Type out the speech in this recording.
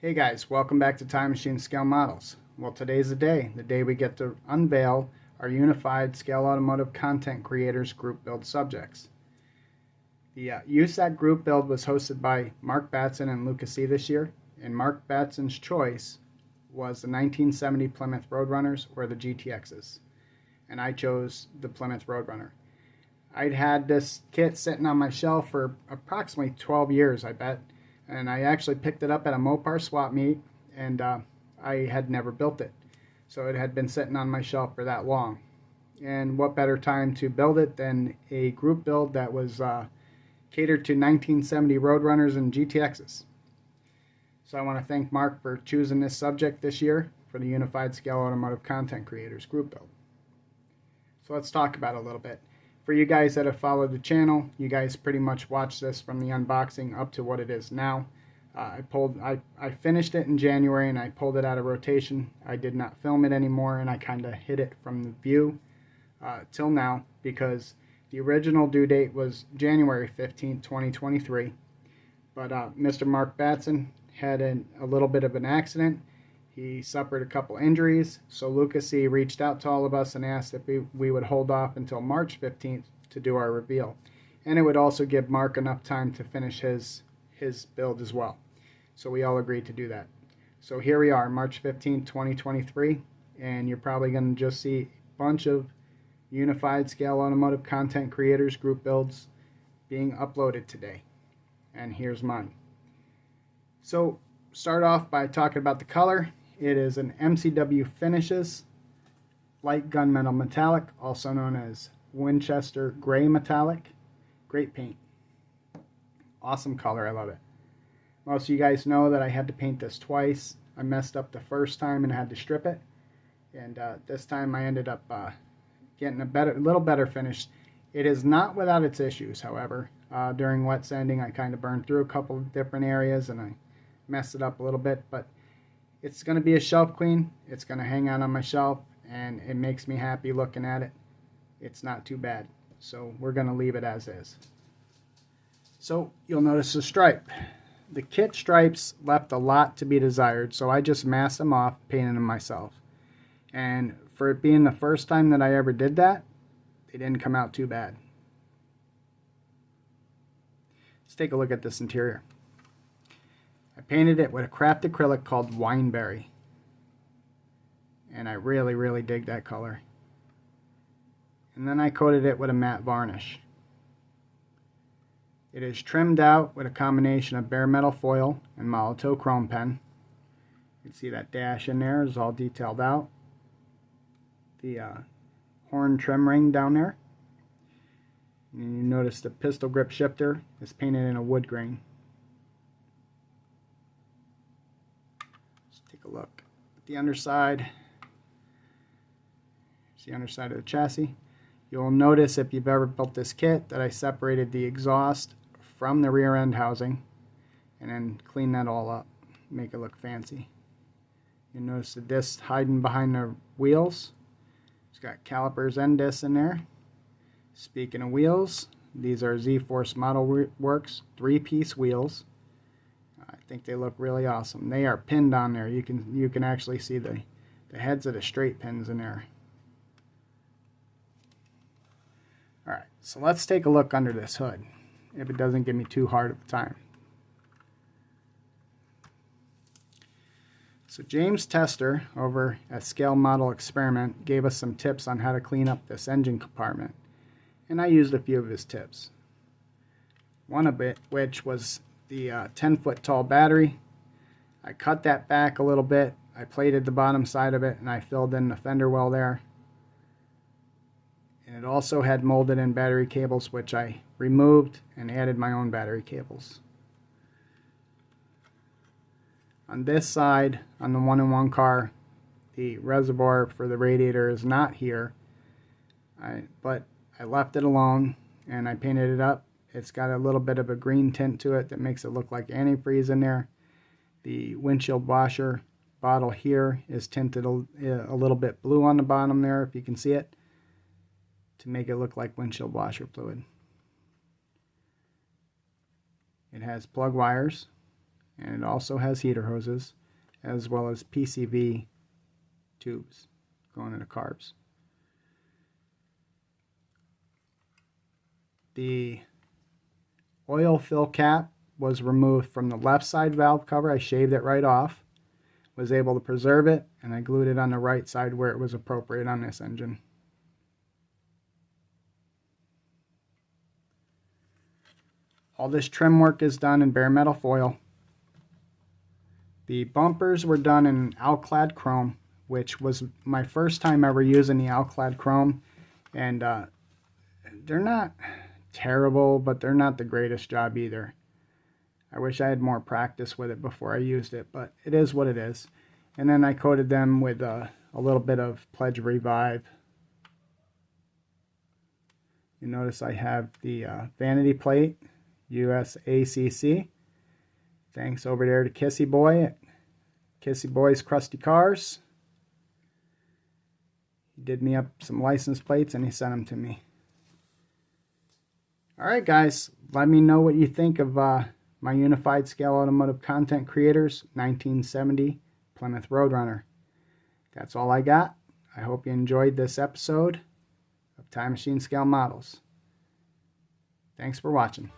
Hey guys, welcome back to Time Machine Scale Models. Well, today's the day we get to unveil our unified Scale Automotive content creators group build subjects. The USAC group build was hosted by Mark Batson and Lucas C. this year, and Mark Batson's choice was the 1970 Plymouth Road Runners or the GTXs, and I chose the Plymouth Road Runner. I'd had this kit sitting on my shelf for approximately 12 years, I bet. And I actually picked it up at a Mopar swap meet, and I had never built it. So it had been sitting on my shelf for that long. And what better time to build it than a group build that was catered to 1970 Roadrunners and GTXs. So I want to thank Mark for choosing this subject this year for the Unified Scale Automotive Content Creators group build. So let's talk about it a little bit. For you guys that have followed the channel, you guys pretty much watched this from the unboxing up to what it is now. I finished it in January and I pulled it out of rotation. I did not film it anymore, and I kind of hid it from the view till now because the original due date was January 15th, 2023. But Mr. Mark Batson had a little bit of an accident. He suffered a couple injuries, so Lucas C. reached out to all of us and asked if we would hold off until March 15th to do our reveal. And it would also give Mark enough time to finish his build as well. So we all agreed to do that. So here we are, March 15th, 2023, and you're probably going to just see a bunch of Unified Scale Automotive Content Creators group builds being uploaded today. And here's mine. So start off by talking about the color. It is an MCW Finishes light gunmetal metallic, also known as Winchester gray metallic. Great paint. Awesome color, I love it. Most of you guys know that I had to paint this twice. I messed up the first time and had to strip it. And this time I ended up getting a little better finish. It is not without its issues, however. During wet sanding I kind of burned through a couple of different areas and I messed it up a little bit, but it's going to be a shelf queen. It's going to hang out on my shelf, and it makes me happy looking at it. It's not too bad, so we're going to leave it as is. So you'll notice the stripe. The kit stripes left a lot to be desired, so I just masked them off, painted them myself. And for it being the first time that I ever did that, they didn't come out too bad. Let's take a look at this interior. I painted it with a craft acrylic called Wineberry, and I really dig that color. And then I coated it with a matte varnish. It is trimmed out with a combination of bare metal foil and Molotow chrome pen. You can see that dash in there is all detailed out. The horn trim ring down there. And you notice the pistol grip shifter is painted in a wood grain. Take a look at the underside. Here's the underside of the chassis. You'll notice if you've ever built this kit that I separated the exhaust from the rear end housing and then clean that all up, make it look fancy. You'll notice the discs hiding behind the wheels. It's got calipers and discs in there. Speaking of wheels, these are Z-Force Model Works 3-piece wheels. I think they look really awesome. They are pinned on there. You can actually see the heads of the straight pins in there. Alright, so let's take a look under this hood, if it doesn't give me too hard of a time. So James Tester over at Scale Model Experiment gave us some tips on how to clean up this engine compartment, and I used a few of his tips. One of which was the 10-foot tall battery. I cut that back a little bit. I plated the bottom side of it and I filled in the fender well there. And it also had molded in battery cables, which I removed and added my own battery cables. On this side, on the 1-in-1 car, the reservoir for the radiator is not here, but I left it alone and I painted it up. It's got a little bit of a green tint to it that makes it look like antifreeze in there. The windshield washer bottle here is tinted a little bit blue on the bottom there, if you can see it, to make it look like windshield washer fluid. It has plug wires and it also has heater hoses as well as PCV tubes going into carbs. The oil fill cap was removed from the left side valve cover. I shaved it right off, was able to preserve it, and I glued it on the right side where it was appropriate on this engine. All this trim work is done in bare metal foil. The bumpers were done in alclad chrome, which was my first time ever using the alclad chrome, and they're not terrible, but they're not the greatest job either. I wish I had more practice with it before I used it, but it is what it is. And then I coated them with a little bit of Pledge Revive. You notice I have the vanity plate, USACC. Thanks over there to Kissy Boy at Kissy Boy's Crusty Cars. He did me up some license plates and he sent them to me. Alright guys, let me know what you think of my Unified Scale Automotive Content Creators 1970 Plymouth Road Runner. That's all I got. I hope you enjoyed this episode of Time Machine Scale Models. Thanks for watching.